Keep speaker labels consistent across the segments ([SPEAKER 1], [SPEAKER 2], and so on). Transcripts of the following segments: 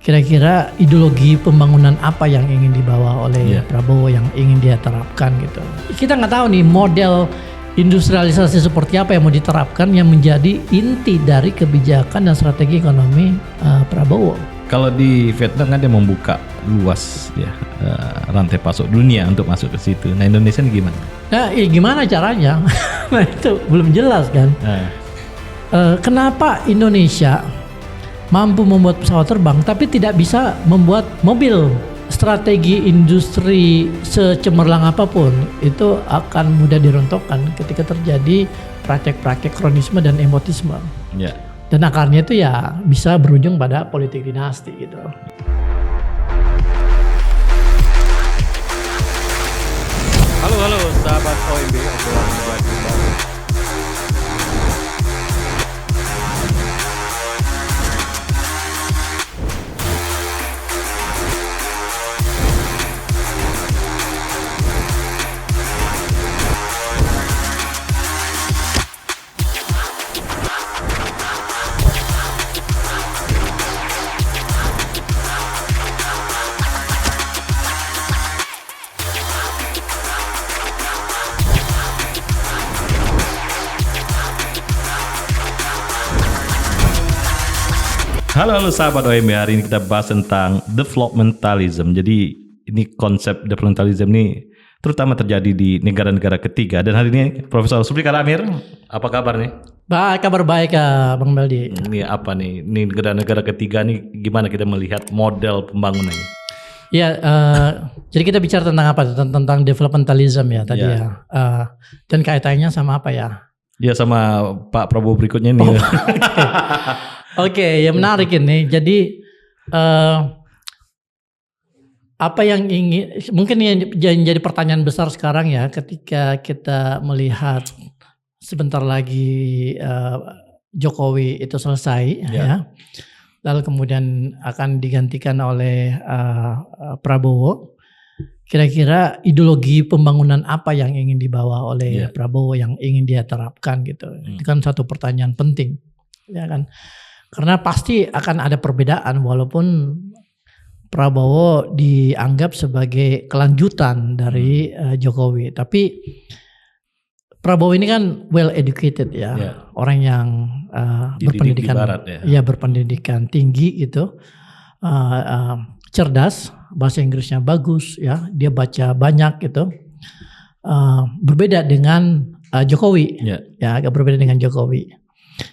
[SPEAKER 1] kira-kira ideologi pembangunan apa yang ingin dibawa oleh Prabowo, yang ingin dia terapkan gitu. Kita nggak tahu nih model industrialisasi seperti apa yang mau diterapkan yang menjadi inti dari kebijakan dan strategi ekonomi Prabowo.
[SPEAKER 2] Kalau di Vietnam kan dia membuka luas ya rantai pasok dunia untuk masuk ke situ. Nah, Indonesia ini gimana?
[SPEAKER 1] Nah, gimana caranya? Nah, itu belum jelas kan. Kenapa Indonesia mampu membuat pesawat terbang tapi tidak bisa membuat mobil? Strategi industri secemerlang apapun itu akan mudah dirontokkan ketika terjadi praktek-praktek kronisme dan nepotisme.
[SPEAKER 2] Ya.
[SPEAKER 1] Dan akarnya itu ya bisa berujung pada politik dinasti gitu.
[SPEAKER 3] Halo sahabat OMB, obrolan mulai kembali.
[SPEAKER 2] Halo sahabat OMB, hari ini kita bahas tentang developmentalism. Jadi ini konsep developmentalism ini terutama terjadi di negara-negara ketiga. Dan hari ini Profesor Zulfikar Amir, apa kabar nih?
[SPEAKER 1] Kabar baik Bang Meldi.
[SPEAKER 2] Ini apa nih? Ini negara-negara ketiga nih gimana kita melihat model pembangunannya?
[SPEAKER 1] Ya, jadi kita bicara tentang apa? Tentang developmentalism ya tadi ya. Dan kaitannya sama apa ya?
[SPEAKER 2] Ya sama Pak Prabowo berikutnya nih.
[SPEAKER 1] Oke, ya menarik ini. Jadi apa yang mungkin yang jadi pertanyaan besar sekarang ya, ketika kita melihat sebentar lagi Jokowi itu selesai ya, lalu kemudian akan digantikan oleh Prabowo. Kira-kira ideologi pembangunan apa yang ingin dibawa oleh Prabowo, yang ingin dia terapkan gitu. Itu kan satu pertanyaan penting, ya kan? Karena pasti akan ada perbedaan walaupun Prabowo dianggap sebagai kelanjutan dari Jokowi. Tapi Prabowo ini kan well educated ya, orang yang berpendidikan, berpendidikan tinggi gitu, cerdas, bahasa Inggrisnya bagus ya, dia baca banyak gitu. Berbeda dengan Jokowi, ya agak berbeda dengan Jokowi.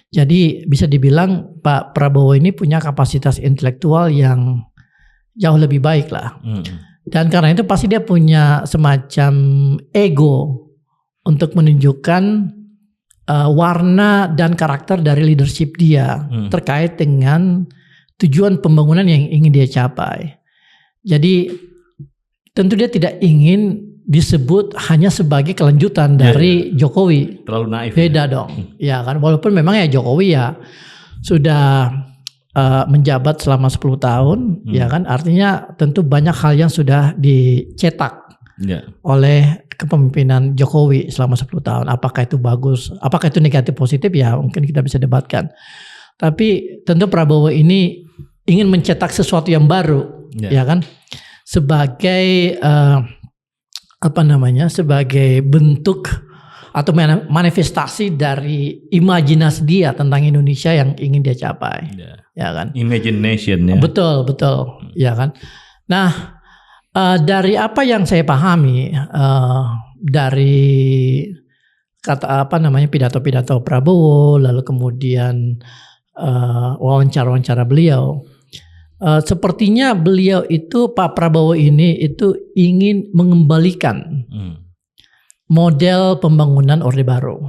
[SPEAKER 1] Jadi bisa dibilang Pak Prabowo ini punya kapasitas intelektual yang jauh lebih baik lah. Dan karena itu pasti dia punya semacam ego untuk menunjukkan warna dan karakter dari leadership dia terkait dengan tujuan pembangunan yang ingin dia capai. Jadi tentu dia tidak ingin disebut hanya sebagai kelanjutan dari Jokowi.
[SPEAKER 2] Terlalu naif.
[SPEAKER 1] Beda dong. Ya kan, walaupun memang ya Jokowi ya sudah menjabat selama 10 tahun, ya kan, artinya tentu banyak hal yang sudah dicetak oleh kepemimpinan Jokowi selama 10 tahun. Apakah itu bagus, apakah itu negatif positif ya mungkin kita bisa debatkan. Tapi tentu Prabowo ini ingin mencetak sesuatu yang baru, ya kan, sebagai sebagai bentuk atau manifestasi dari imajinasi dia tentang Indonesia yang ingin dia capai, ya kan?
[SPEAKER 2] Imagination ya.
[SPEAKER 1] Betul, ya kan? Nah, dari apa yang saya pahami dari pidato-pidato Prabowo, lalu kemudian wawancara-wawancara beliau. Sepertinya beliau itu, Pak Prabowo ini itu ingin mengembalikan model pembangunan Orde Baru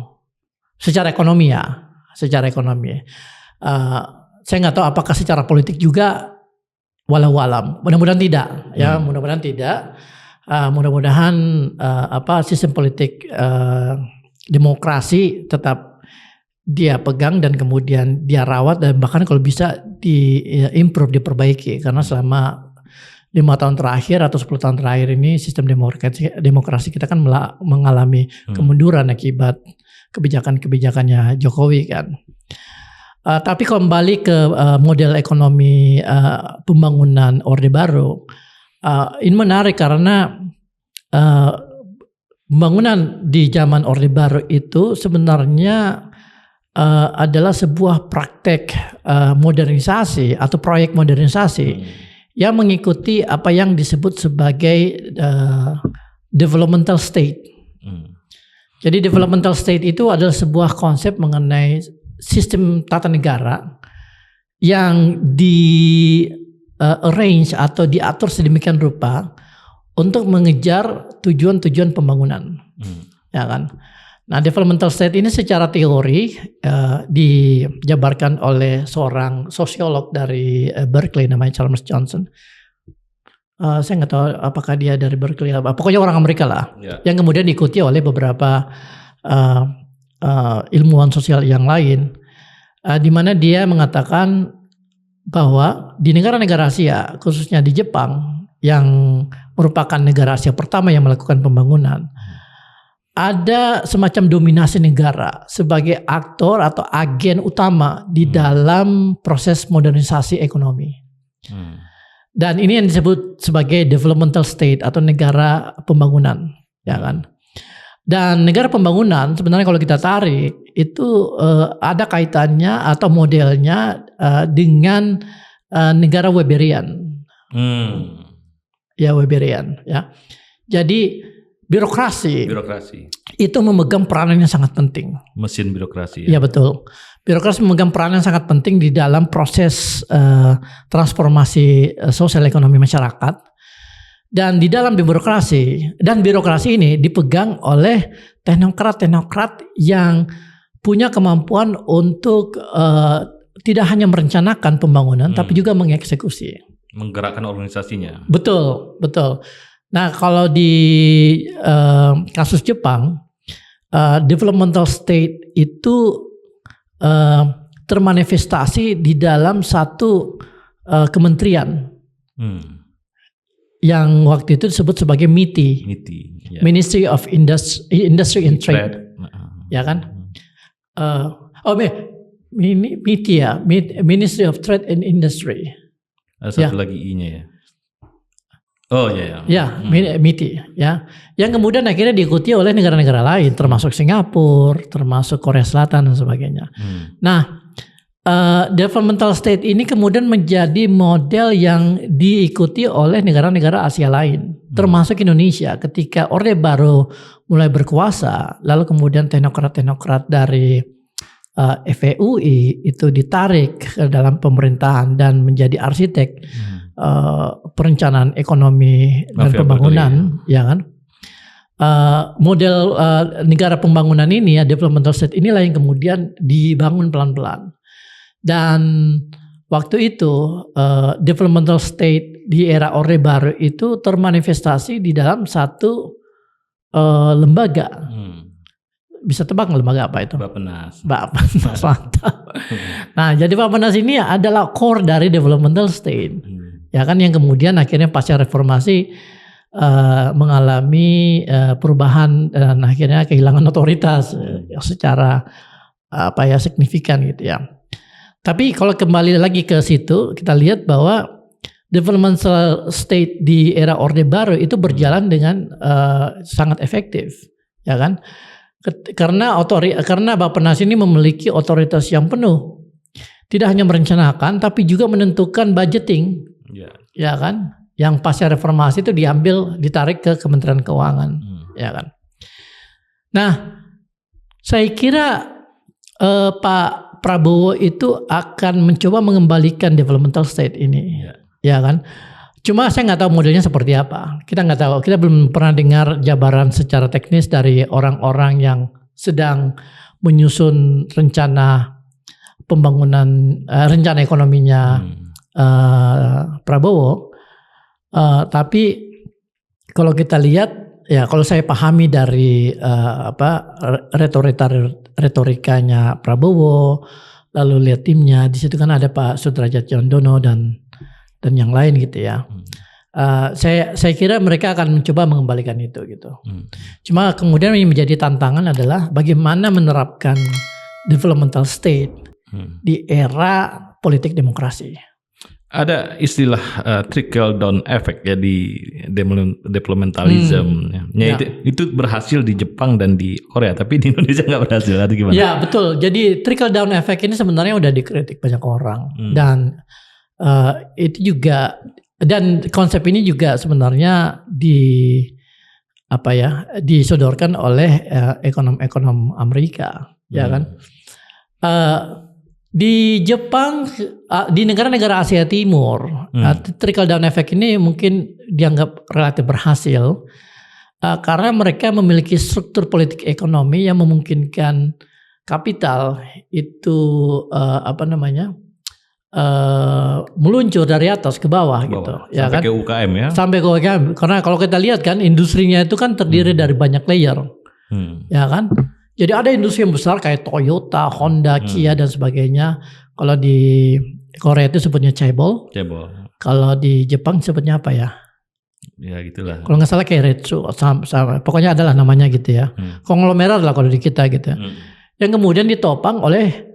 [SPEAKER 1] secara ekonomi ya, saya nggak tahu apakah secara politik juga, walau alam. Mudah-mudahan tidak, ya mudah-mudahan tidak. Mudah-mudahan sistem politik demokrasi tetap dia pegang dan kemudian dia rawat, dan bahkan kalau bisa di-improve, diperbaiki. Karena selama 5 tahun terakhir atau 10 tahun terakhir ini sistem demokrasi kita kan mengalami kemunduran akibat kebijakan-kebijakannya Jokowi kan. Tapi kembali ke model ekonomi pembangunan Orde Baru, ini menarik karena pembangunan di zaman Orde Baru itu sebenarnya adalah sebuah praktek modernisasi atau proyek modernisasi yang mengikuti apa yang disebut sebagai developmental state. Jadi developmental state itu adalah sebuah konsep mengenai sistem tata negara yang arrange atau diatur sedemikian rupa untuk mengejar tujuan-tujuan pembangunan, ya kan? Nah, developmental state ini secara teori dijabarkan oleh seorang sosiolog dari Berkeley namanya Chalmers Johnson. Saya nggak tahu apakah dia dari Berkeley apa, pokoknya orang Amerika lah, yang kemudian diikuti oleh beberapa ilmuwan sosial yang lain, di mana dia mengatakan bahwa di negara-negara Asia, khususnya di Jepang, yang merupakan negara Asia pertama yang melakukan pembangunan, ada semacam dominasi negara sebagai aktor atau agen utama di dalam proses modernisasi ekonomi. Dan ini yang disebut sebagai developmental state atau negara pembangunan, ya kan? Dan negara pembangunan sebenarnya kalau kita tarik itu ada kaitannya atau modelnya dengan negara Weberian. Ya, Weberian, ya. Jadi birokrasi itu memegang peranan yang sangat penting.
[SPEAKER 2] Mesin birokrasi. Ya,
[SPEAKER 1] betul. Birokrasi memegang peranan yang sangat penting di dalam proses transformasi sosial ekonomi masyarakat. Dan di dalam birokrasi, dan birokrasi ini dipegang oleh teknokrat-teknokrat yang punya kemampuan untuk tidak hanya merencanakan pembangunan, tapi juga mengeksekusi.
[SPEAKER 2] Menggerakkan organisasinya.
[SPEAKER 1] Betul, betul. Nah, kalau di kasus Jepang, developmental state itu termanifestasi di dalam satu kementerian. Yang waktu itu disebut sebagai MITI, ya. Ministry of Industry and Trade, ya kan? MITI ya, Ministry of Trade and Industry.
[SPEAKER 2] Ada satu lagi I-nya ya. Oh ya.
[SPEAKER 1] Ya, MITI ya. Yang kemudian akhirnya diikuti oleh negara-negara lain, termasuk Singapura, termasuk Korea Selatan dan sebagainya. Nah, developmental state ini kemudian menjadi model yang diikuti oleh negara-negara Asia lain, termasuk Indonesia. Ketika Orde Baru mulai berkuasa, lalu kemudian teknokrat-teknokrat dari FEUI itu ditarik ke dalam pemerintahan dan menjadi arsitek perencanaan ekonomi dan pembangunan, ya kan? Model negara pembangunan ini ya, developmental state inilah yang kemudian dibangun pelan-pelan. Dan waktu itu developmental state di era Orde Baru itu termanifestasi di dalam satu lembaga. Bisa tebak lembaga apa itu?
[SPEAKER 2] Bappenas.
[SPEAKER 1] Mantap. Nah, jadi Bappenas ini adalah core dari developmental state. Ya kan, yang kemudian akhirnya pasca reformasi mengalami perubahan dan akhirnya kehilangan otoritas secara signifikan gitu ya. Tapi kalau kembali lagi ke situ, kita lihat bahwa developmental state di era Orde Baru itu berjalan dengan sangat efektif, ya kan? Karena Bappenas ini memiliki otoritas yang penuh, tidak hanya merencanakan, tapi juga menentukan budgeting, ya kan? Yang pasca reformasi itu ditarik ke Kementerian Keuangan, ya kan? Nah, saya kira Pak Prabowo itu akan mencoba mengembalikan developmental state ini, ya kan? Cuma saya nggak tahu modelnya seperti apa. Kita nggak tahu. Kita belum pernah dengar jabaran secara teknis dari orang-orang yang sedang menyusun rencana pembangunan, rencana ekonominya Prabowo. Tapi kalau kita lihat, ya kalau saya pahami dari retorikanya Prabowo, lalu lihat timnya, di situ kan ada Pak Sudrajat Jondono dan yang lain gitu ya. Saya kira mereka akan mencoba mengembalikan itu gitu. Cuma kemudian yang menjadi tantangan adalah bagaimana menerapkan developmental state di era politik demokrasi.
[SPEAKER 2] Ada istilah trickle down effect ya di developmentalism. Ya. Itu berhasil di Jepang dan di Korea, tapi di Indonesia nggak berhasil. Atau gimana?
[SPEAKER 1] Ya betul. Jadi trickle down effect ini sebenarnya udah dikritik banyak orang dan itu juga, dan konsep ini juga sebenarnya disodorkan oleh ekonom-ekonom Amerika, ya kan? Di Jepang, di negara-negara Asia Timur, trickle down effect ini mungkin dianggap relatif berhasil karena mereka memiliki struktur politik ekonomi yang memungkinkan kapital itu meluncur dari atas ke bawah gitu, ya
[SPEAKER 2] sampai
[SPEAKER 1] kan?
[SPEAKER 2] ke UKM ya.
[SPEAKER 1] Sampai ke UKM, karena kalau kita lihat kan industrinya itu kan terdiri dari banyak layer, ya kan? Jadi ada industri yang besar kayak Toyota, Honda, Kia dan sebagainya. Kalau di Korea itu sebutnya chaebol. Kalau di Jepang sebutnya apa ya?
[SPEAKER 2] Ya gitulah.
[SPEAKER 1] Kalau nggak salah kayak Retsu, sama. Pokoknya adalah namanya gitu ya. Konglomerat lah kalau di kita gitu. Yang kemudian ditopang oleh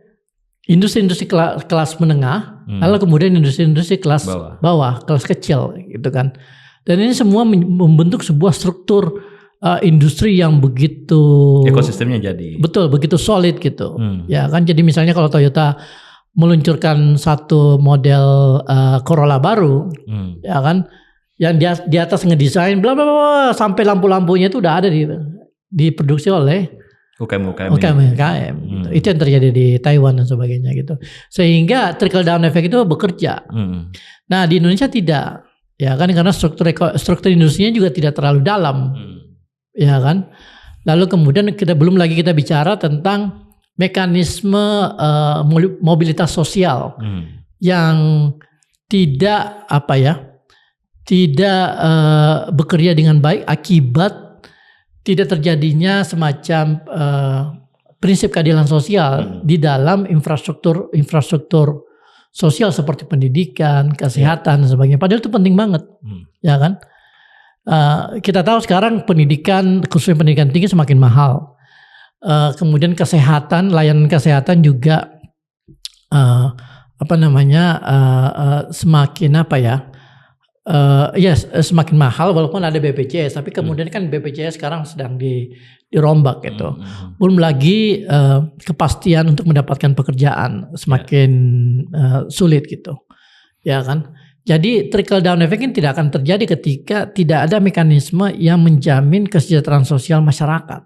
[SPEAKER 1] industri-industri kelas menengah, lalu kemudian industri-industri kelas bawah, kelas kecil gitu kan. Dan ini semua membentuk sebuah struktur industri yang begitu
[SPEAKER 2] ekosistemnya jadi
[SPEAKER 1] betul, begitu solid gitu. Ya kan, jadi misalnya kalau Toyota meluncurkan satu model Corolla baru, ya kan, yang di atas ngedesain bla bla bla sampai lampu-lampunya itu udah ada diproduksi oleh UKM. Gitu. Itu yang terjadi di Taiwan dan sebagainya gitu. Sehingga trickle down effect itu bekerja. Nah, di Indonesia tidak. Ya kan, karena struktur industrinya juga tidak terlalu dalam. Ya kan. Lalu kemudian belum lagi kita bicara tentang mekanisme mobilitas sosial yang tidak bekerja dengan baik akibat tidak terjadinya semacam prinsip keadilan sosial di dalam infrastruktur sosial seperti pendidikan, kesehatan dan sebagainya. Padahal itu penting banget, ya kan? Kita tahu sekarang pendidikan, khususnya pendidikan tinggi semakin mahal. Kemudian kesehatan, layanan kesehatan juga semakin semakin mahal walaupun ada BPJS, tapi kemudian kan BPJS sekarang sedang dirombak gitu. Belum lagi kepastian untuk mendapatkan pekerjaan semakin sulit gitu, ya kan? Jadi trickle down effect ini tidak akan terjadi ketika tidak ada mekanisme yang menjamin kesejahteraan sosial masyarakat.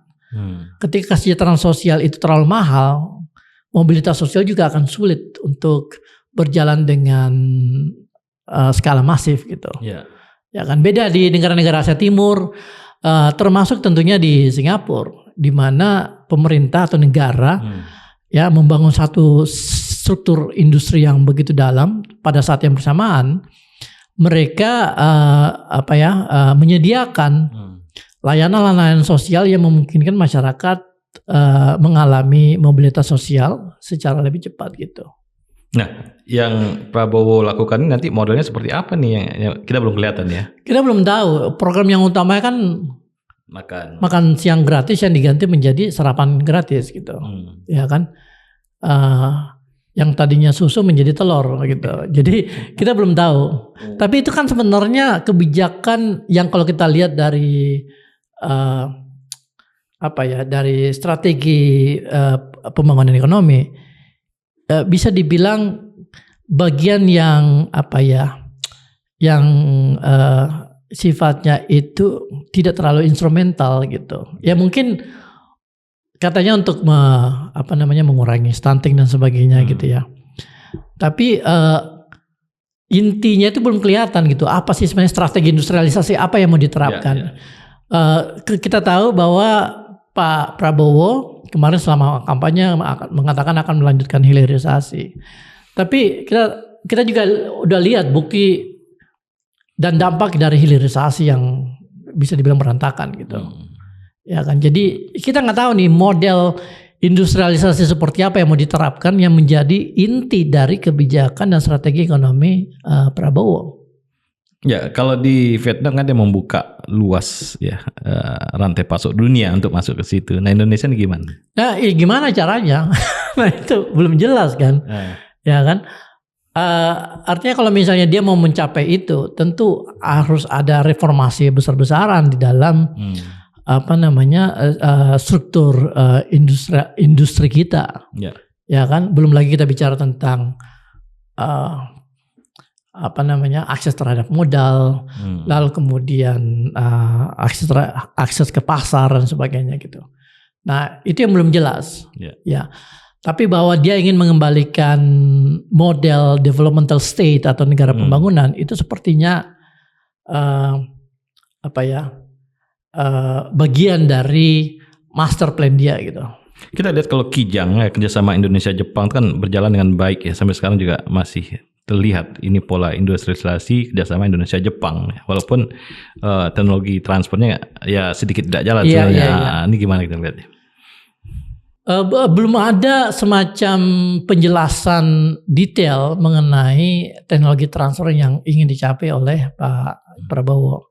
[SPEAKER 1] Ketika kesejahteraan sosial itu terlalu mahal, mobilitas sosial juga akan sulit untuk berjalan dengan skala masif gitu. Ya kan, beda di negara-negara Asia Timur, termasuk tentunya di Singapura, di mana pemerintah atau negara membangun satu struktur industri yang begitu dalam. Pada saat yang bersamaan mereka menyediakan layanan-layanan sosial yang memungkinkan masyarakat mengalami mobilitas sosial secara lebih cepat gitu.
[SPEAKER 2] Nah, yang Prabowo lakukan ini nanti modelnya seperti apa nih yang kita belum kelihatan ya? Kita
[SPEAKER 1] belum tahu. Program yang utama kan makan siang gratis yang diganti menjadi sarapan gratis gitu, ya kan? Yang tadinya susu menjadi telur gitu. Jadi kita belum tahu. Tapi itu kan sebenarnya kebijakan yang kalau kita lihat dari dari strategi pembangunan ekonomi, bisa dibilang bagian yang sifatnya itu tidak terlalu instrumental gitu. Ya mungkin katanya untuk mengurangi stunting dan sebagainya gitu ya. Tapi intinya itu belum kelihatan gitu. Apa sih sebenarnya strategi industrialisasi apa yang mau diterapkan? Kita tahu bahwa Pak Prabowo kemarin selama kampanye mengatakan akan melanjutkan hilirisasi. Tapi kita juga udah lihat bukti dan dampak dari hilirisasi yang bisa dibilang berantakan gitu. Ya kan, jadi kita nggak tahu nih model industrialisasi seperti apa yang mau diterapkan yang menjadi inti dari kebijakan dan strategi ekonomi Prabowo.
[SPEAKER 2] Ya, kalau di Vietnam kan dia membuka luas ya rantai pasok dunia untuk masuk ke situ. Nah, Indonesia ini gimana?
[SPEAKER 1] Nah, gimana caranya? Nah itu belum jelas kan, ya kan. Artinya kalau misalnya dia mau mencapai itu, tentu harus ada reformasi besar-besaran di dalam struktur industri kita, ya kan. Belum lagi kita bicara tentang akses terhadap modal, lalu kemudian akses ke pasar dan sebagainya gitu. Nah itu yang belum jelas, ya. Tapi bahwa dia ingin mengembalikan model developmental state atau negara pembangunan itu sepertinya bagian dari master plan dia gitu.
[SPEAKER 2] Kita lihat kalau Kijang kerjasama Indonesia Jepang kan berjalan dengan baik ya, sampai sekarang juga masih terlihat ini pola industrialisasi kerjasama Indonesia Jepang, walaupun teknologi transportnya ya sedikit tidak jalan sebenarnya. Iya. Ini gimana kita lihat?
[SPEAKER 1] Belum ada semacam penjelasan detail mengenai teknologi transfer yang ingin dicapai oleh Pak Prabowo.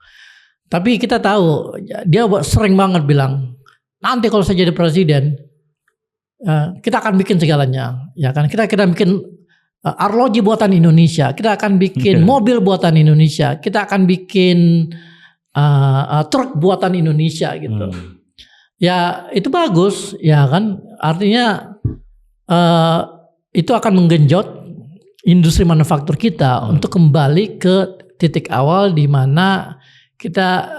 [SPEAKER 1] Tapi kita tahu dia sering banget bilang, nanti kalau saya jadi presiden kita akan bikin segalanya, ya kan. Kita bikin arloji buatan Indonesia, kita akan bikin mobil buatan Indonesia, kita akan bikin truk buatan Indonesia gitu. Ya itu bagus, ya kan. Artinya itu akan menggenjot industri manufaktur kita untuk kembali ke titik awal di mana kita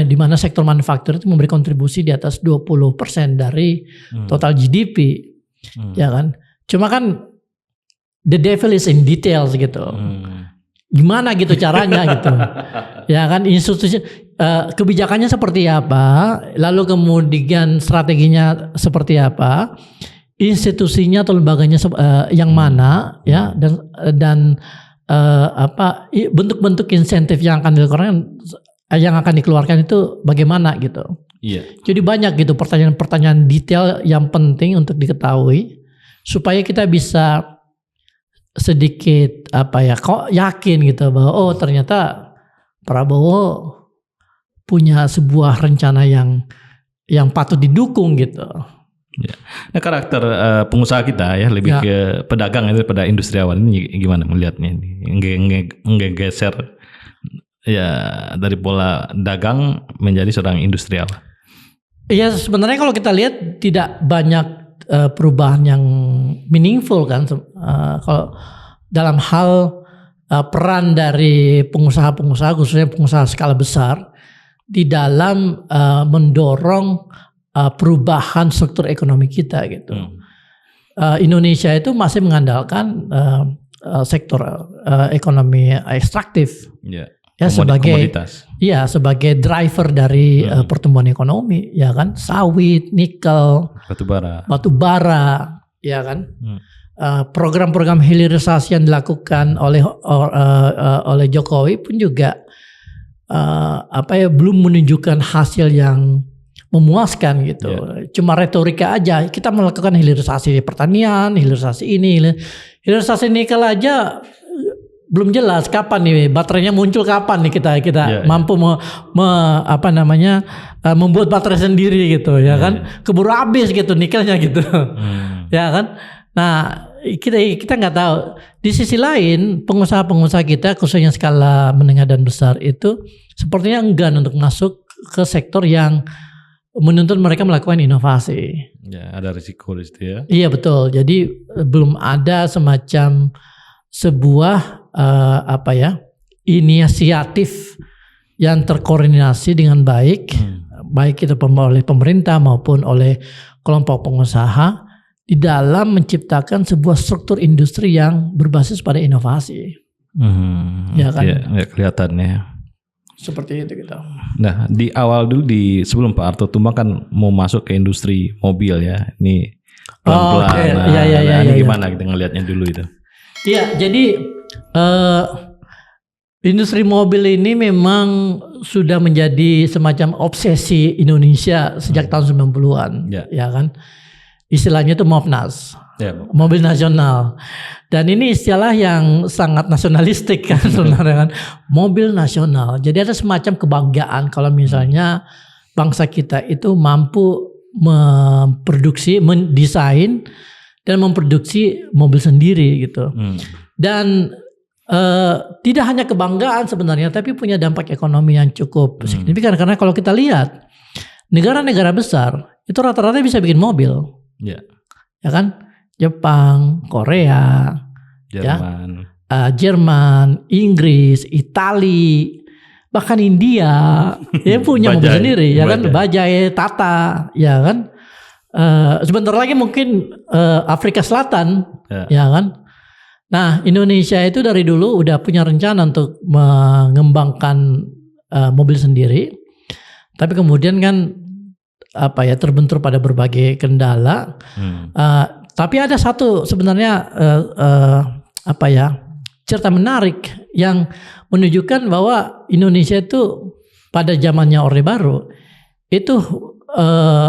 [SPEAKER 1] di mana sektor manufaktur itu memberi kontribusi di atas 20% dari total GDP, ya kan. Cuma kan the devil is in details gitu. Gimana gitu caranya gitu. Ya kan, institusi kebijakannya seperti apa, lalu kemudian strateginya seperti apa, institusinya atau lembaganya yang mana, ya, dan bentuk-bentuk insentif yang akan dikeluarkan itu bagaimana gitu.
[SPEAKER 2] Iya.
[SPEAKER 1] Jadi banyak gitu pertanyaan-pertanyaan detail yang penting untuk diketahui supaya kita bisa sedikit kok yakin gitu bahwa ternyata Prabowo punya sebuah rencana yang patut didukung gitu.
[SPEAKER 2] Ya. Nah, karakter pengusaha kita ya lebih ke pedagang daripada industriawan, ini gimana melihatnya ini? Ngegeser ya dari pola dagang menjadi seorang industriawan.
[SPEAKER 1] Iya, sebenarnya kalau kita lihat tidak banyak perubahan yang meaningful kan, kalau dalam hal peran dari pengusaha-pengusaha, khususnya pengusaha skala besar di dalam mendorong perubahan struktur ekonomi kita gitu. Indonesia itu masih mengandalkan sektor ekonomi ekstraktif. Ya, sebagai driver dari pertumbuhan ekonomi, ya kan, sawit, nikel, batu bara, ya kan. Program-program hilirisasi yang dilakukan oleh Jokowi pun juga belum menunjukkan hasil yang memuaskan gitu. Cuma retorika aja. Kita melakukan hilirisasi pertanian, hilirisasi ini, hilirisasi nikel aja belum jelas kapan nih baterainya muncul, kapan nih kita mampu membuat baterai sendiri gitu, ya kan. Keburu habis gitu nikelnya gitu. Ya kan. Nah, kita nggak tahu. Di sisi lain, pengusaha-pengusaha kita khususnya skala menengah dan besar itu sepertinya enggan untuk masuk ke sektor yang menuntut mereka melakukan inovasi.
[SPEAKER 2] Ya, ada risiko di situ ya.
[SPEAKER 1] Iya betul. Jadi belum ada semacam sebuah inisiatif yang terkoordinasi dengan baik, baik itu oleh pemerintah maupun oleh kelompok pengusaha di dalam menciptakan sebuah struktur industri yang berbasis pada inovasi. Ya kan?
[SPEAKER 2] Ya, kelihatannya.
[SPEAKER 1] Seperti itu kita.
[SPEAKER 2] Nah, di awal dulu sebelum Pak Arto Tumbang kan mau masuk ke industri mobil ya. Ini pelan-pelan. Ini gimana kita ngelihatnya dulu itu?
[SPEAKER 1] Iya, jadi industri mobil ini memang sudah menjadi semacam obsesi Indonesia sejak tahun 90-an, ya kan. Istilahnya itu MOPNAS, mobil nasional. Dan ini istilah yang sangat nasionalistik kan sebenarnya kan, mobil nasional. Jadi ada semacam kebanggaan kalau misalnya bangsa kita itu mampu memproduksi, mendesain dan memproduksi mobil sendiri gitu. Dan tidak hanya kebanggaan sebenarnya, tapi punya dampak ekonomi yang cukup signifikan. Karena kalau kita lihat negara-negara besar itu rata-rata bisa bikin mobil, ya kan? Jepang, Korea,
[SPEAKER 2] Jerman,
[SPEAKER 1] Jerman, Inggris, Itali, bahkan India, ya punya mobil sendiri, ya kan? Bajaj, Tata, ya kan? Sebentar lagi mungkin Afrika Selatan, ya kan? Nah, Indonesia itu dari dulu udah punya rencana untuk mengembangkan mobil sendiri, tapi kemudian kan terbentur pada berbagai kendala. Tapi ada satu sebenarnya cerita menarik yang menunjukkan bahwa Indonesia itu pada zamannya Orde Baru itu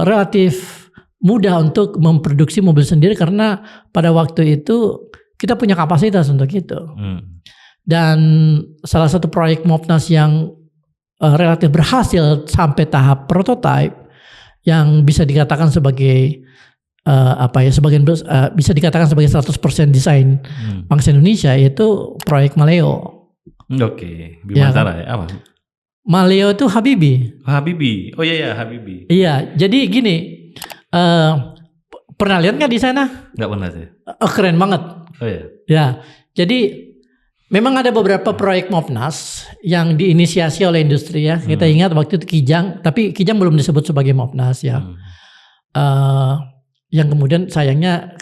[SPEAKER 1] relatif mudah untuk memproduksi mobil sendiri karena pada waktu itu kita punya kapasitas untuk itu. Dan salah satu proyek Mopnas yang relatif berhasil sampai tahap prototype yang bisa dikatakan sebagai bisa dikatakan sebagai 100% desain bangsa Indonesia yaitu proyek Maleo.
[SPEAKER 2] Oke, Bimantara ya, apa?
[SPEAKER 1] Maleo itu Habibie.
[SPEAKER 2] Habibie. Oh iya Habibie.
[SPEAKER 1] Iya, jadi gini, pernah lihat nggak di sana?
[SPEAKER 2] Nggak pernah sih.
[SPEAKER 1] Keren banget.
[SPEAKER 2] Oh iya.
[SPEAKER 1] Ya, jadi memang ada beberapa proyek Mopnas yang diinisiasi oleh industri ya. Kita ingat waktu itu Kijang, tapi Kijang belum disebut sebagai Mopnas ya. Yang kemudian sayangnya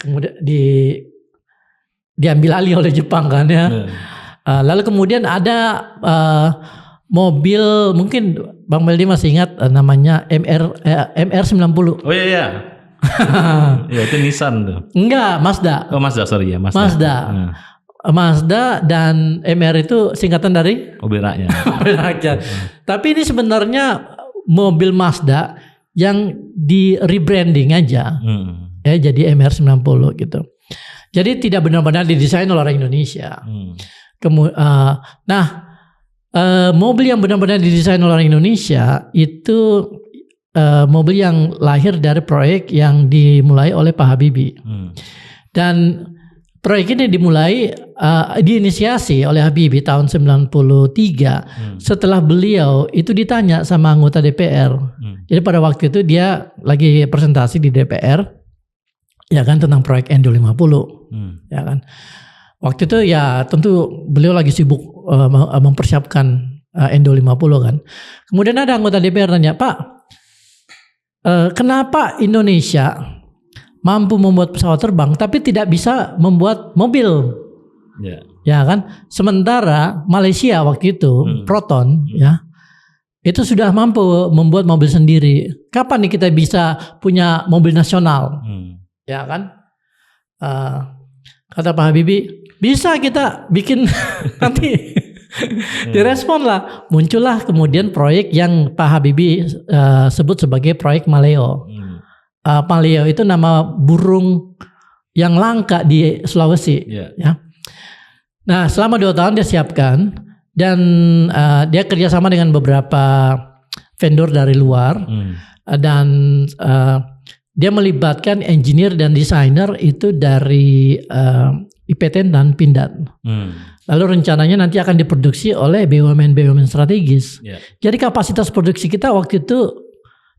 [SPEAKER 1] diambil alih oleh Jepang kan ya. Lalu kemudian ada mobil, mungkin Bang Meldi masih ingat namanya MR90.
[SPEAKER 2] Oh iya. Ya itu Nissan tuh.
[SPEAKER 1] Enggak, Mazda.
[SPEAKER 2] Oh Mazda, sorry ya
[SPEAKER 1] Mazda. Mazda dan MR itu singkatan dari
[SPEAKER 2] mobil rakyat.
[SPEAKER 1] Mobil rakyat. Tapi ini sebenarnya mobil Mazda yang di rebranding aja. Ya jadi MR90 gitu. Jadi tidak benar-benar didesain oleh orang Indonesia. Mobil yang benar-benar didesain oleh orang Indonesia itu mobil yang lahir dari proyek yang dimulai oleh Pak Habibie. Dan proyek ini diinisiasi oleh Habibie tahun 93 setelah beliau itu ditanya sama anggota DPR. Jadi pada waktu itu dia lagi presentasi di DPR ya kan tentang proyek Endo 50. Ya kan. Waktu itu ya tentu beliau lagi sibuk mempersiapkan Endo 50 kan. Kemudian ada anggota DPR nanya, "Pak, kenapa Indonesia mampu membuat pesawat terbang tapi tidak bisa membuat mobil?" Ya kan? Sementara Malaysia waktu itu Proton ya itu sudah mampu membuat mobil sendiri. Kapan nih kita bisa punya mobil nasional? Ya kan? Kata Pak Habibie, bisa kita bikin nanti. Direspon lah, muncullah kemudian proyek yang Pak Habibie sebut sebagai proyek Maleo. Maleo itu nama burung yang langka di Sulawesi. Ya. Nah selama 2 tahun dia siapkan dan dia kerjasama dengan beberapa vendor dari luar dan dia melibatkan engineer dan desainer itu dari IPTN dan Pindad. Lalu rencananya nanti akan diproduksi oleh BUMN strategis. Jadi kapasitas produksi kita waktu itu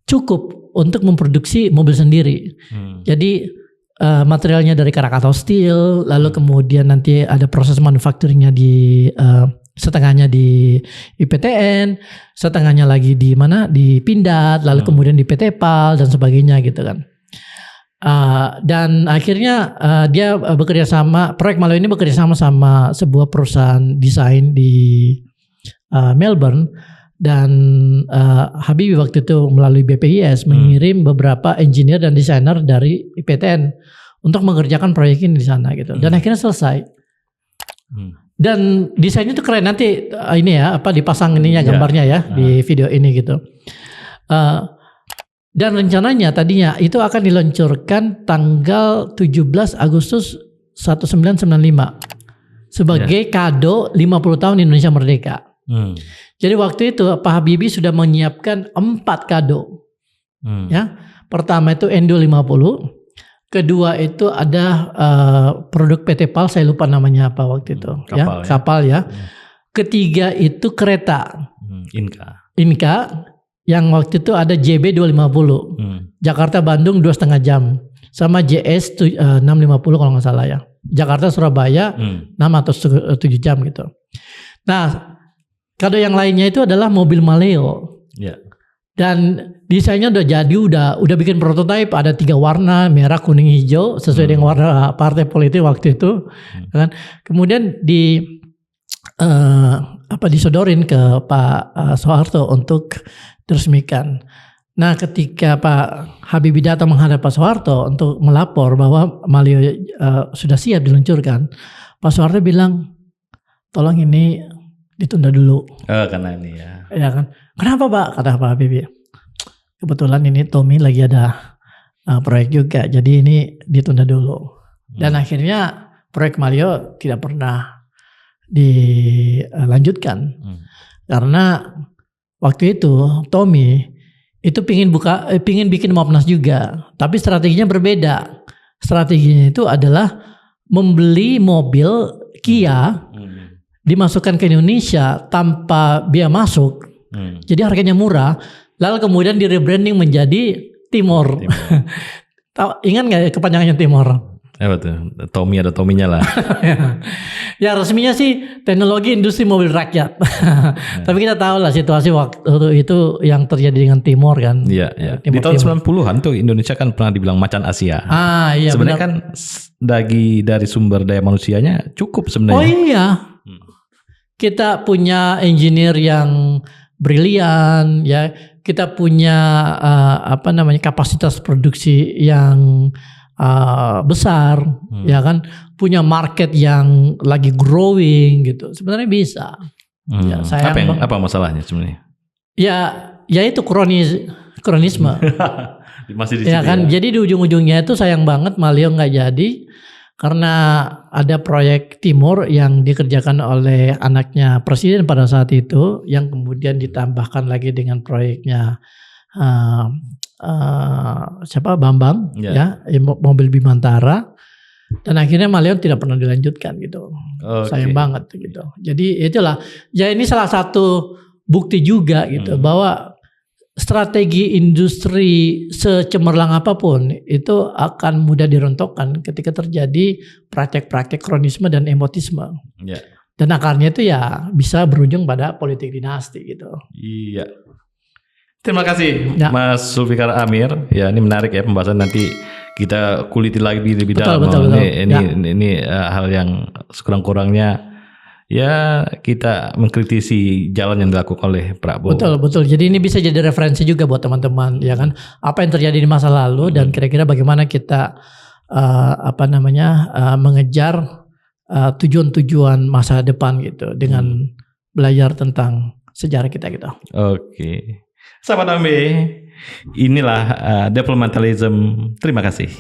[SPEAKER 1] cukup untuk memproduksi mobil sendiri. Jadi materialnya dari Krakatau Steel, lalu kemudian nanti ada proses manufacturingnya di setengahnya di IPTN, setengahnya lagi di mana di Pindad, lalu kemudian di PT PAL dan sebagainya gitu kan. Dan akhirnya dia bekerja sama, proyek Maleo ini bekerja sama sebuah perusahaan desain di Melbourne dan Habibie waktu itu melalui BPIS mengirim beberapa engineer dan desainer dari IPTN untuk mengerjakan proyek ini di sana gitu. Dan akhirnya selesai. Dan desainnya itu keren, nanti ini ya dipasang ininya gambarnya ya di video ini gitu. Dan rencananya tadinya itu akan diluncurkan tanggal 17 Agustus 1995 sebagai kado 50 tahun Indonesia Merdeka. Jadi waktu itu Pak Habibie sudah menyiapkan 4 kado. Ya. Pertama itu Endo 50, Kedua itu ada produk PT PAL, saya lupa namanya apa waktu itu.
[SPEAKER 2] Kapal, ya.
[SPEAKER 1] Kapal ya. Ketiga itu kereta. Inka yang waktu itu ada JB 250. Jakarta Bandung 2,5 jam. Sama JS 650 kalau nggak salah ya. Jakarta Surabaya 6 atau 7 jam gitu. Nah, kado yang lainnya itu adalah mobil Maleo.
[SPEAKER 2] Ya.
[SPEAKER 1] Dan desainnya udah jadi, udah bikin prototipe, ada 3 warna, merah, kuning, hijau, sesuai dengan warna partai politik waktu itu. Kan? Kemudian disodorin ke Pak Soeharto untuk diresmikan. Nah, ketika Pak Habibie datang menghadap Pak Soeharto untuk melapor bahwa Maleo sudah siap diluncurkan, Pak Soeharto bilang, tolong ini ditunda dulu.
[SPEAKER 2] Karena ini ya.
[SPEAKER 1] Ya kan? Kenapa Pak? Kata Pak Habibie. Kebetulan ini Tommy lagi ada proyek juga, jadi ini ditunda dulu. Dan akhirnya proyek Maleo tidak pernah dilanjutkan. Karena waktu itu Tommy itu pingin bikin Mopnas juga, tapi strateginya berbeda. Strateginya itu adalah membeli mobil Kia, dimasukkan ke Indonesia tanpa biaya masuk, jadi harganya murah, lalu kemudian di rebranding menjadi Timor. Ingat nggak ya kepanjangannya Timor?
[SPEAKER 2] Betul, Tommy ada Tommy-nya lah.
[SPEAKER 1] Ya resminya sih teknologi industri mobil rakyat. Tapi kita tahu lah situasi waktu itu yang terjadi dengan Timor kan.
[SPEAKER 2] Iya. Di tahun 90-an tuh Indonesia kan pernah dibilang macan Asia.
[SPEAKER 1] Iya.
[SPEAKER 2] Sebenarnya kan dari sumber daya manusianya cukup sebenarnya.
[SPEAKER 1] Oh iya. Kita punya engineer yang brilian, ya. Kita punya kapasitas produksi yang besar, ya kan. Punya market yang lagi growing gitu. Sebenarnya bisa. Ya,
[SPEAKER 2] apa masalahnya sebenarnya?
[SPEAKER 1] Ya itu kronisme.
[SPEAKER 2] Masih di
[SPEAKER 1] ya kan. Jadi di ujung-ujungnya itu sayang banget Maleo nggak jadi. Karena ada proyek Timur yang dikerjakan oleh anaknya presiden pada saat itu, yang kemudian ditambahkan lagi dengan proyeknya Bambang, ya mobil Bimantara, dan akhirnya Maleo tidak pernah dilanjutkan gitu. Sayang banget gitu. Jadi itulah, ya ini salah satu bukti juga gitu bahwa strategi industri secemerlang apapun itu akan mudah dirontokkan ketika terjadi praktek-praktek kronisme dan emotisme.
[SPEAKER 2] Yeah.
[SPEAKER 1] Dan akarnya itu ya bisa berujung pada politik dinasti gitu.
[SPEAKER 2] Iya. Terima kasih Mas Zulfikar Amir. Ya ini menarik ya pembahasan, nanti kita kuliti lagi lebih dalam.
[SPEAKER 1] Betul.
[SPEAKER 2] Ini hal yang sekurang-kurangnya ya kita mengkritisi jalan yang dilakukan oleh Prabowo. Betul.
[SPEAKER 1] Jadi ini bisa jadi referensi juga buat teman-teman, ya kan? Apa yang terjadi di masa lalu dan kira-kira bagaimana kita mengejar tujuan-tujuan masa depan gitu dengan belajar tentang sejarah kita gitu.
[SPEAKER 2] Oke. Sahabat OMB, inilah developmentalism. Terima kasih.